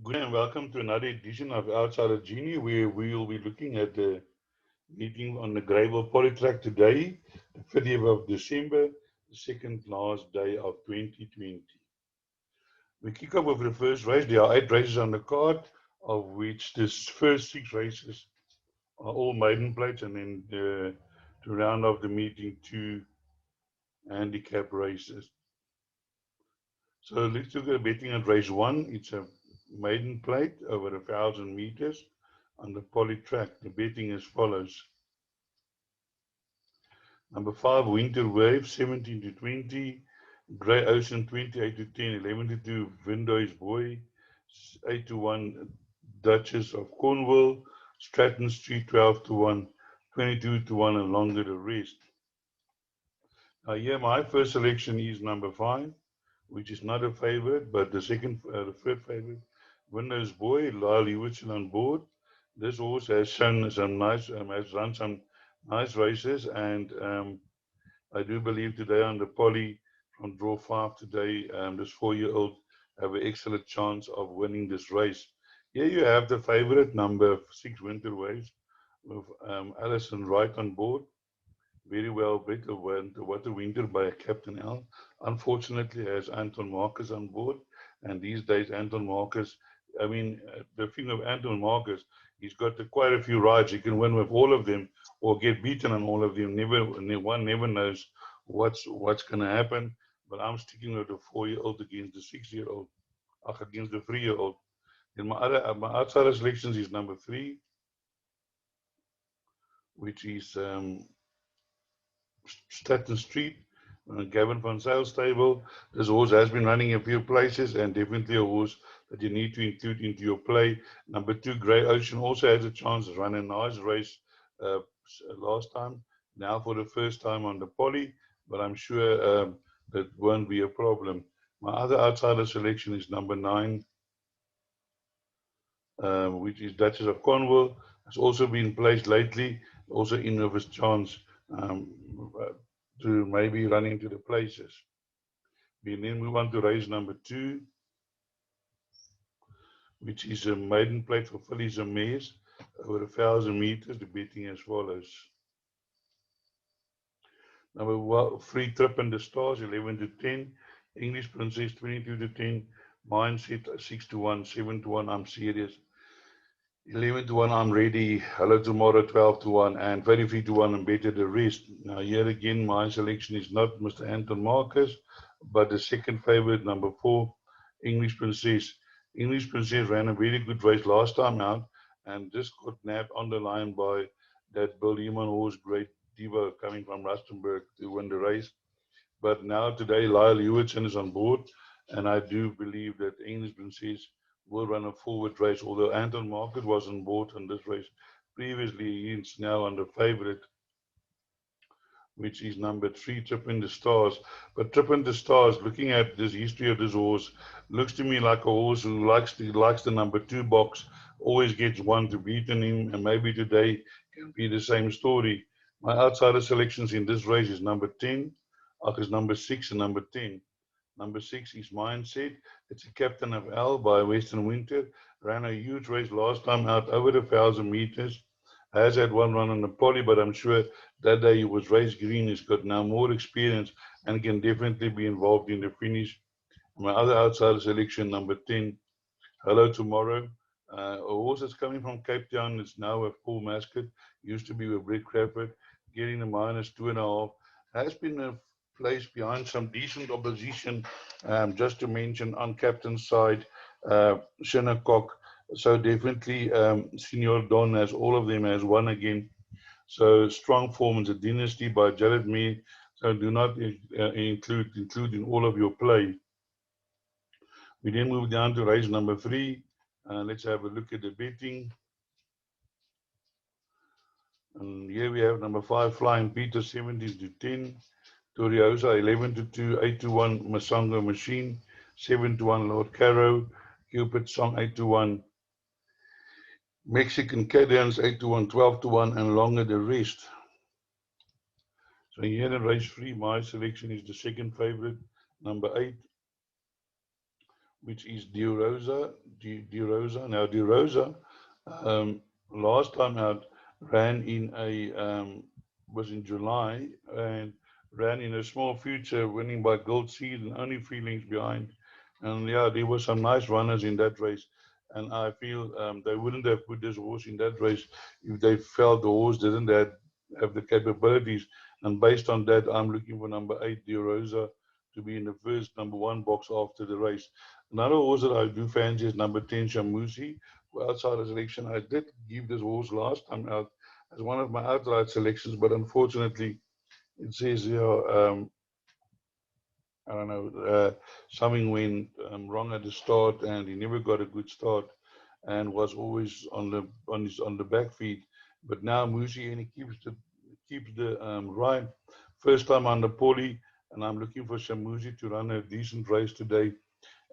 Good and welcome to another edition of Outside of Genie, where we will be looking at the meeting on the Greyville Polytrack today, the 30th of December, the second last day of 2020. We kick off with the first race. There are 8 races on the card, of which the first 6 races are all maiden plates, and then to round off the meeting, 2 handicap races. So let's look at betting at race 1. It's a maiden plate over 1,000 meters on the poly track. The betting as follows. Number 5, Winter Wave, 17 to 20. Grey Ocean, 28 to 10. 11 to 2, Vindoy's Boy. 8 to 1, Duchess of Cornwall. Stratton Street, 12 to 1. 22 to 1, and longer the rest. Here, my first selection is number 5, which is not a favorite, but the third favorite, Windows Boy, Lyle Hewitson on board. This horse has shown some has run some nice races, and I do believe today on the poly from draw 5 today, this 4-year-old have an excellent chance of winning this race. Here you have the favorite, number 6, Winter Waves, with Alison Wright on board. Very well bet of What a Winter by Captain L. Unfortunately, has Anton Marcus on board, and these days Anton Marcus, the thing of Anton Marcus, he's got quite a few rides. He can win with all of them or get beaten on all of them. One never knows what's going to happen. But I'm sticking with the 4-year-old against the 6-year-old, against the 3-year-old. And my outsider selections is number 3, which is Stratton Street, Gavin Van Sale stable. This horse has been running a few places, and definitely a horse that you need to include into your play. Number 2, Grey Ocean, also has a chance to run a nice race last time. Now for the first time on the poly, but I'm sure that won't be a problem. My other outsider selection is number 9, which is Duchess of Cornwall. Has also been placed lately, also in with his chance um, to maybe run into the places. We then move on to race number 2, which is a maiden plate for fillies and mares over 1,000 meters. The betting as follows. Number 3, Trip in the Stars, 11 to 10. English Princess, 22 to 10. Mindset, 6 to 1. 7 to 1, I'm serious. 11 to 1, I'm ready. Hello Tomorrow, 12 to 1. And 23 to 1, and better the rest. Now, here again, my selection is not Mr. Anton Marcus, but the second favorite, number 4, English Princess. English Princess ran a very good race last time out, and just got nabbed on the line by that Bill Heeman horse, Great Diva, coming from Rustenburg to win the race. But now today, Lyle Hewitson is on board, and I do believe that English Princess will run a forward race, although Anton Marcus was on board in this race previously. He's now under favorite, which is number 3, Trip in the Stars. But Trip in the Stars, looking at this history of this horse, looks to me like a horse who likes the number 2 box, always gets one to beat him, and maybe today can be the same story. My outsider selections in this race is number 10, is number 6 and number 10. Number 6 is Mindset. It's a Captain of L by Western Winter. Ran a huge race last time out, over 1,000 meters. Has had one run on the poly, but I'm sure that day he was race green. He's got now more experience and can definitely be involved in the finish. My other outsider selection, number 10, Hello Tomorrow. A horse that's coming from Cape Town is now with Paul Mascot. Used to be with Brett Crawford, getting the -2.5. Has been a place behind some decent opposition, just to mention on captain's side, Shinnecock. So definitely, Senior Don has all of them has won again. So strong form is a dynasty by Jared Mee. So do not include in all of your play. We then move down to race number 3. Let's have a look at the betting. And here we have number 5, Flying Peter, 17 to 10. Toriosa, 11 to 2. 8 to 1, Masango Machine. 7 to 1, Lord Caro. Cupid Song, 8 to 1. Mexican Cadence, 8 to 1. 12 to 1, and longer the rest. So here in race 3, my selection is the second favorite, number 8, which is De Rosa. De Rosa. Now, De Rosa, um, last time out, ran in a, was in July, and ran in a small future, winning by Gold Seed and only 3 lengths behind. And yeah, there were some nice runners in that race. And I feel they wouldn't have put this horse in that race if they felt the horse didn't have the capabilities. And based on that, I'm looking for number 8, De Rosa, to be in the first number 1 box after the race. Another horse that I do fancy is number 10, Shamusi. For outside selection, I did give this horse last time out as one of my outright selections, but unfortunately, it says here, I don't know, something went wrong at the start, and he never got a good start, and was always on the back feet. But now Musi, and he keeps the ride. First time on the poly, and I'm looking for Shamuzi to run a decent race today,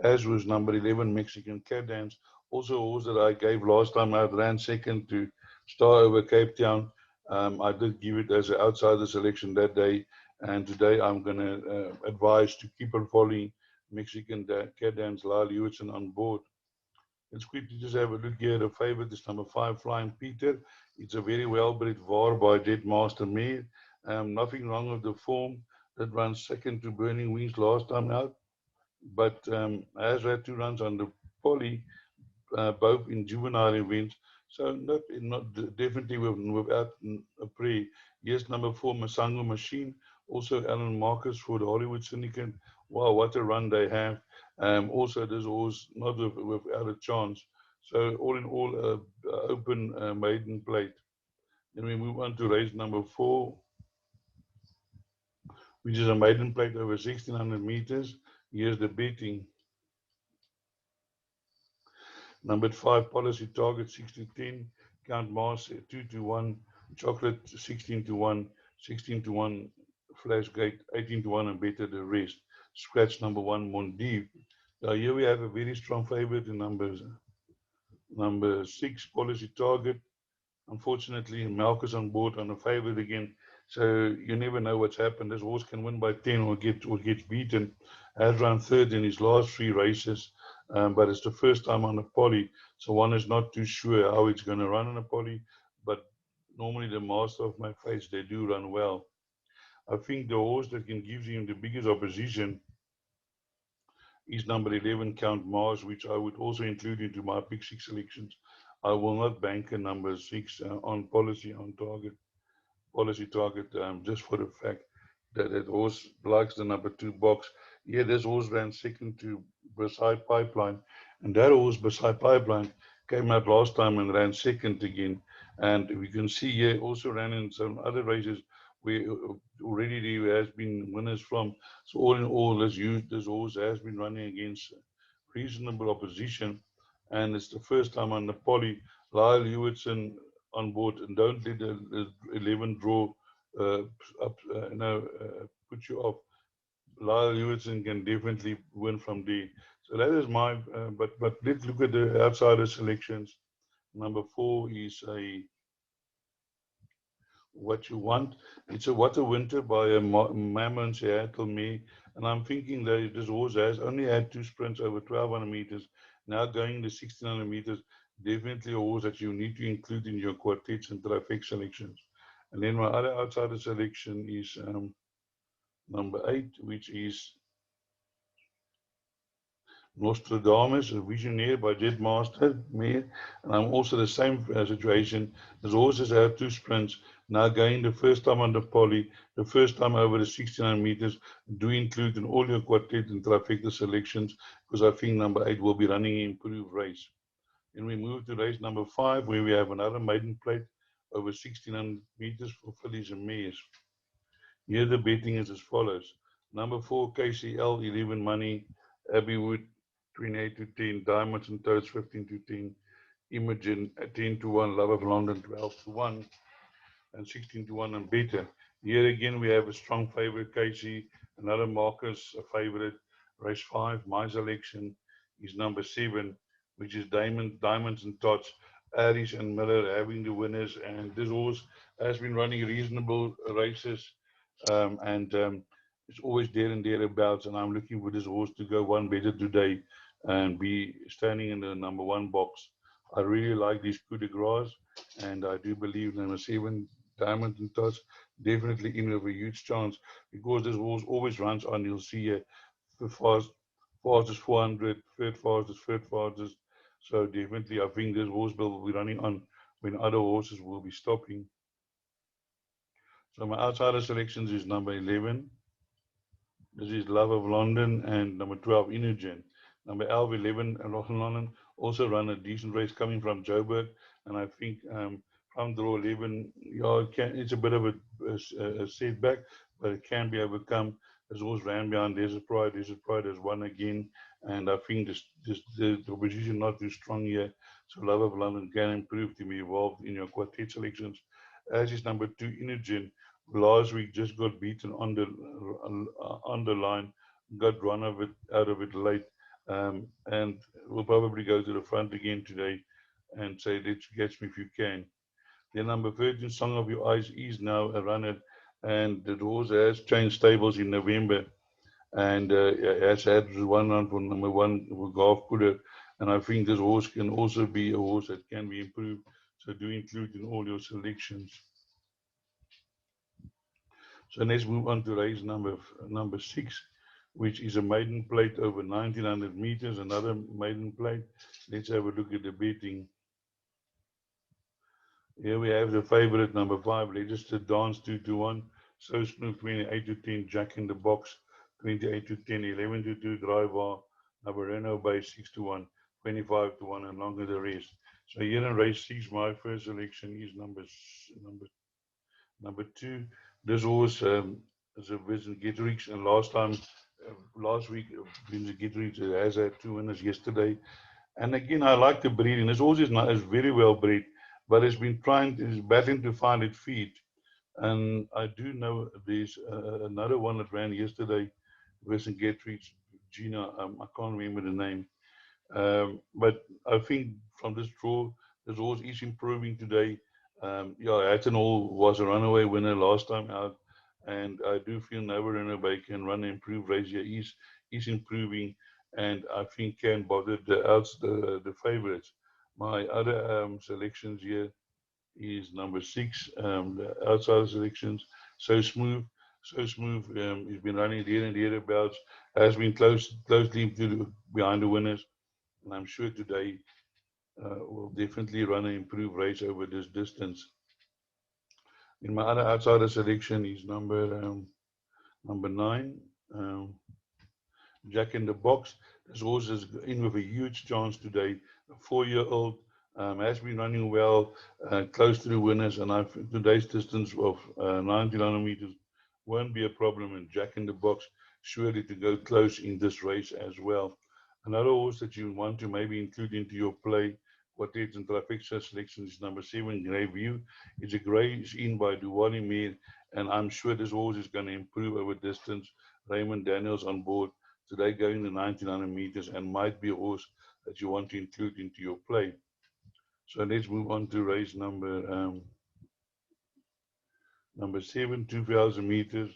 as was number 11 Mexican Cat Dance. Also, a horse that I gave last time out, ran second to Star over Cape Town. I did give it as an outsider selection that day, and today I'm going to advise to keep on following Mexican Cat Dance, Lyle Hewitson on board. Let's quickly just have a look here. The favorite is number 5, Flying Peter. It's a very well-bred VAR by Jet Master Mare. Nothing wrong with the form. That runs second to Burning Wings last time out, but has had 2 runs on the poly, both in juvenile events. So not definitely without a pre. Yes, number 4, Masango Machine. Also Alan Marcus for the Hollywood Syndicate. Wow, what a run they have. Also, this horse not without a chance. So all in all, open maiden plate. Then we move on to race number 4, which is a maiden plate over 1600 meters. Here's the betting. Number 5, Policy Target 6 to 10, Count Mars 2 to 1, Chocolate 16 to 1, 16 to 1, Flashgate 18 to 1, and better the rest. Scratch number 1, Mondiv. Now here we have a very strong favorite in number 6, Policy Target. Unfortunately, Malcolm's on board on a favorite again, so you never know what's happened. This horse can win by 10 or get beaten. Has run third in his last 3 races, but it's the first time on a poly, so one is not too sure how it's going to run on a poly. But normally, the master of my face, they do run well. I think the horse that can give him the biggest opposition is number 11, Count Mars, which I would also include into my pick 6 selections. I will not bank a number 6 on policy target, just for the fact that it horse likes the number 2 box. Yeah, this horse ran second to Beside Pipeline, and that horse Beside Pipeline came out last time and ran second again. And we can see here also ran in some other races where already there has been winners from. So all in all, this horse has been running against reasonable opposition, and it's the first time on the poly. Lyle Hewitson on board, and don't let the 11 draw uh, up, put you off. Lyle Hewitson can definitely win from D. So that is my. But let's look at the outsider selections. Number 4 is a What You Want. It's a What a Winter by a Mammon Seattle Me. And I'm thinking that this horse has only had 2 sprints over 1200 meters. Now going the 1600 meters, definitely a horse that you need to include in your quartets and trifecta selections. And then my other outsider selection is number 8, which is Nostradamus, a Visionaire by Jet Master Mayor. And I'm also the same situation. This horse has had 2 sprints. Now going the first time on the poly, the first time over the 69 meters. Do include in all your quartet and trifecta selections, because I think number 8 will be running an improved race. Then we move to race number 5, where we have another maiden plate over 1600 meters for fillies and mares. Here the betting is as follows. Number 4, KCL, 11 money. Abbeywood, 28 to 10. Diamonds and Toads, 15 to 10. Imogen, 10 to 1. Love of London, 12 to 1. And 16 to 1 and better. Here again, we have a strong favorite, Casey. Another Marcus, a favorite. Race 5, my selection is number 7, which is Diamonds and Tots. Aries and Miller having the winners. And this horse has been running reasonable races, and it's always there and thereabouts. And I'm looking for this horse to go one better today. and be standing in the number 1 box. I really like these coup de grace, and I do believe number 7, Diamond and Toss, definitely in with a huge chance because this horse always runs on. You'll see the fastest 400, third fastest. So definitely, I think this horse will be running on when other horses will be stopping. So my outsider selections is number 11. This is Love of London and number 12, Inogen. Number 11, 11, and Love of London also run a decent race coming from Joburg. And I think from draw 11, yeah, it's a bit of a setback, but it can be overcome. As always ran behind Desert Pride. Desert Pride has won again. And I think the opposition not too strong here. So Love of London can improve to be involved in your quartet selections. As is number 2, Inogen. Last week just got beaten on the line, got run out of it late, and will probably go to the front again today and say, let's catch me if you can. The number 13, Song of Your Eyes, is now a runner, and the horse has changed stables in November, and has had one run for number 1 for Golf Putter, and I think this horse can also be a horse that can be improved, so do include in all your selections. So let's move on to race number 6, which is a maiden plate over 1900 meters, another maiden plate. Let's have a look at the betting. Here we have the favorite number 5, registered Dance 2-1, So Smooth 28-10, Jack in the Box 28-10, 11-2, Driver, number Renault Bay 6-1, 25-1, and longer the rest. So here in race 6, my first selection is number 2. This horse is a Vincent Gitterich, and last week, Vincent Gitterich has had 2 winners yesterday. And again, I like the breeding. This horse is very well bred, but it's battling to find its feet. And I do know there's another one that ran yesterday, Vincent Gitterich, Genie, I can't remember the name. But I think from this draw, this horse is improving today. Yeah, Hattonall was a runaway winner last time out, and I do feel Never Runaway can run an improved race here. He's improving, and I think can bother the favorites. My other selections here is number 6, the outside selections. So smooth. He's been running there and thereabouts. Has been closely behind the winners, and I'm sure today will definitely run an improved race over this distance. In my other outsider selection is number 9, um, Jack in the Box. This horse is in with a huge chance today. A 4-year-old has been running well, close to the winners, and today's distance of 1900 meters won't be a problem. And Jack in the Box surely to go close in this race as well. Another horse that you want to maybe include into your play quartet and trifecta selection is number 7, Greyville. It's a graze in by Duwani Mir, and I'm sure this horse is going to improve over distance. Raymond Daniels on board today going the 1900 meters and might be a horse that you want to include into your play. So let's move on to race number 7, 2000 meters,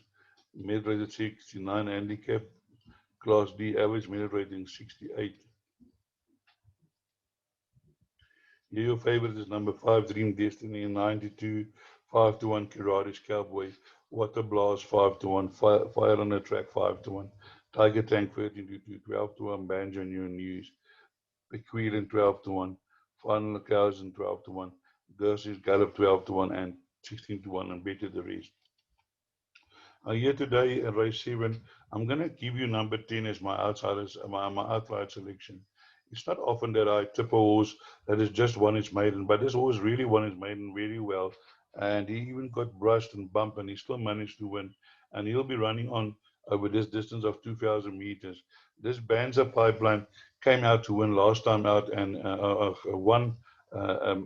med rated 69 handicap, class D, average minute rating 68. Here your favorite is number 5, Dream Destiny, 92, 5-1, Kiradi's Cowboy, Water Blast 5-1, Fire on the Track 5-1, Tiger Tank 13-2, 12-1, Banjo New News, Bequealing 12-1, Final Cows 12-1, Gerses Gallop 12-1, and 16-1, and better the rest. Here today at race 7, I'm going to give you number 10 as my outside selection. It's not often that I tip a horse that has just won its maiden, but this horse really won its maiden very well. And he even got brushed and bumped, and he still managed to win. And he'll be running on over this distance of 2,000 meters. This Banza Pipeline came out to win last time out and won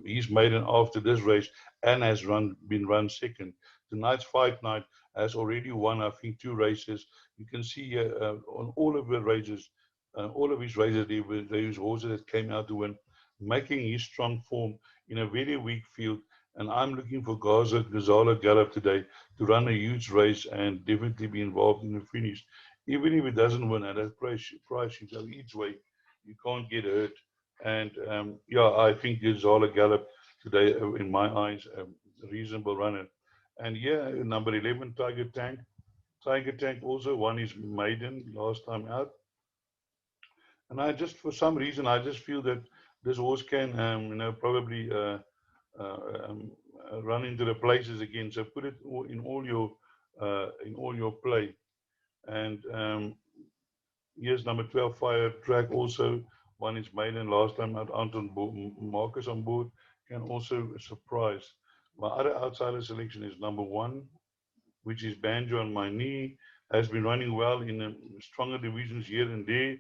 his maiden after this race and has been run second. Tonight's fight night has already won, I think, 2 races. You can see on all of the races, all of his races, they use horses that came out to win, making his strong form in a very weak field. And I'm looking for Gazala Gallop today to run a huge race and definitely be involved in the finish. Even if it doesn't win at that price, you go each way. You can't get hurt. And yeah, I think Zala Gallop today, in my eyes, a reasonable runner. And yeah, number 11, Tiger Tank. Tiger Tank also won his maiden last time out. And I just, for some reason, I just feel that this horse can, probably uh, um, run into the places again. So put it in all your play. And yes, number 12, Fire Track also won his maiden last time out. Anton Marcus on board can also surprise. My other outsider selection is number 1, which is Banjo on My Knee. Has been running well in the stronger divisions here and there.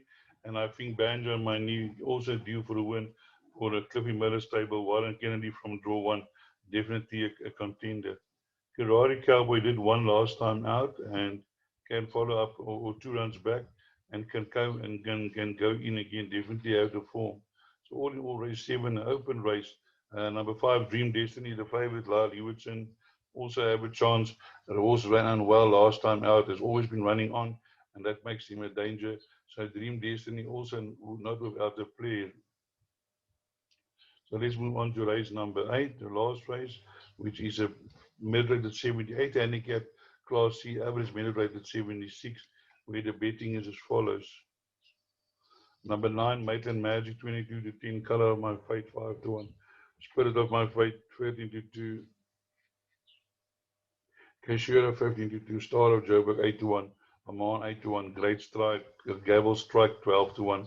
And I think Banjo on My Knee also due for a win for the Cliffy Miller stable. Warren Kennedy from draw 1, definitely a contender. Ferrari Cowboy did one last time out and can follow up or 2 runs back and can go and can go in again, definitely out of form. So all in all, race 7, an open race. Number 5, Dream Destiny, the favorite, Lyle Hewitson, also have a chance. The horse ran on well last time out, has always been running on, and that makes him a danger. So Dream Destiny also not without the play. So let's move on to race number 8, the last race, which is a mid-rated 78 handicap, Class C, average mid-rated 76, where the betting is as follows. Number 9, Maitland Magic, 22 to 10, Color of My Fate, 5 to 1, Spirit of My Fate, 13 to 2, Kashira, 15 to 2, Star of Joburg, 8 to 1, Amman, 8 to 1, Great Strike, Gavel Strike, 12 to 1,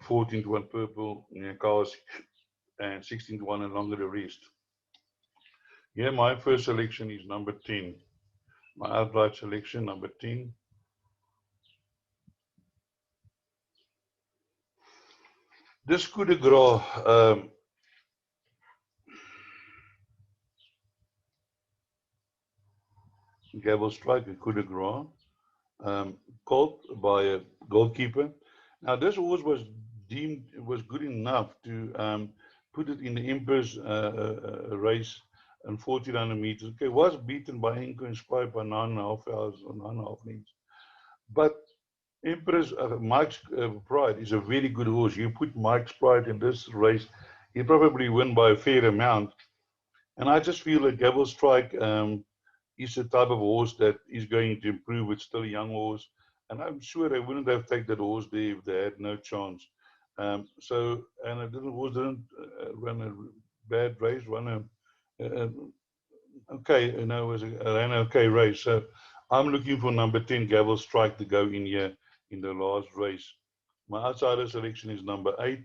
14 to 1, Purple, Nyakasi, and 16 to 1, and longer the rest. Yeah, my first selection is number 10. My outright selection, number 10. This coup de grace, Gavel Strike, a coup de grace, called by a goalkeeper. Now, this horse was deemed was good enough to put it in the Emperor's race and 1400 meters. Okay, was beaten by Inco Inspired by 9.5 hours or 9.5 minutes. But Emperor's Mike's Pride is a very good horse. You put Mike's Pride in this race, he probably win by a fair amount. And I just feel that Gavel Strike is the type of horse that is going to improve. It's still a young horse. And I'm sure they wouldn't have taken that horse there if they had no chance. And the horse didn't run a bad race, okay, it was ran an okay race. So I'm looking for number 10, Gavel Strike, to go in here in the last race. My outsider selection is number 8,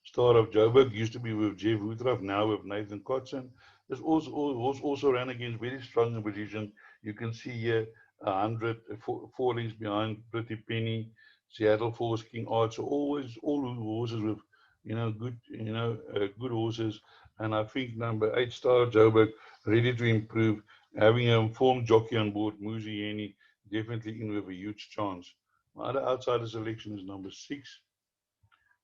Star of Joburg. Used to be with Jeff Woodruff, now with Nathan Kotson. This also ran against very strong opposition. You can see here 100, 4 lengths behind Pretty Penny, Seattle Force, King Arts. So always all horses with good horses. And I think number 8, Star of Joburg, ready to improve. Having a formed jockey on board, Muzieni, definitely in with a huge chance. My other outsider selection is number 6,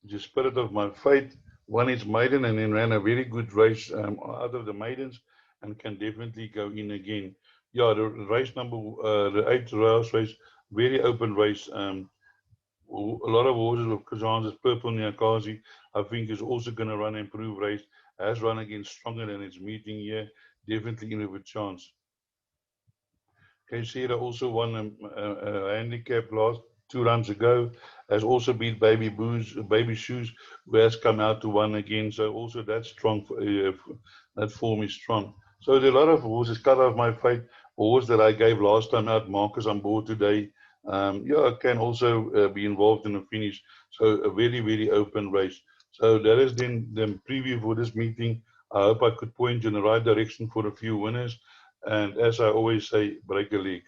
which is Spirit of My Fate. Won its maiden and then ran a very good race out of the maidens and can definitely go in again. Yeah, the race number, the 8th race, very open race. A lot of horses with Kazan's Purple Nyakazi, I think, is also going to run an improved race. Has run against stronger than its meeting here. Definitely in with a chance. Kaysera also won a handicap last 2 runs ago. Has also beat Baby Shoes, who has come out to 1 again. So also that's strong. That form is strong. So there are a lot of horses. Cut Off My Fate, horse that I gave last time out. Marcus on board today. Can also be involved in the finish. So a very, very open race. So that is then the preview for this meeting. I hope I could point you in the right direction for a few winners. And as I always say, break a leg.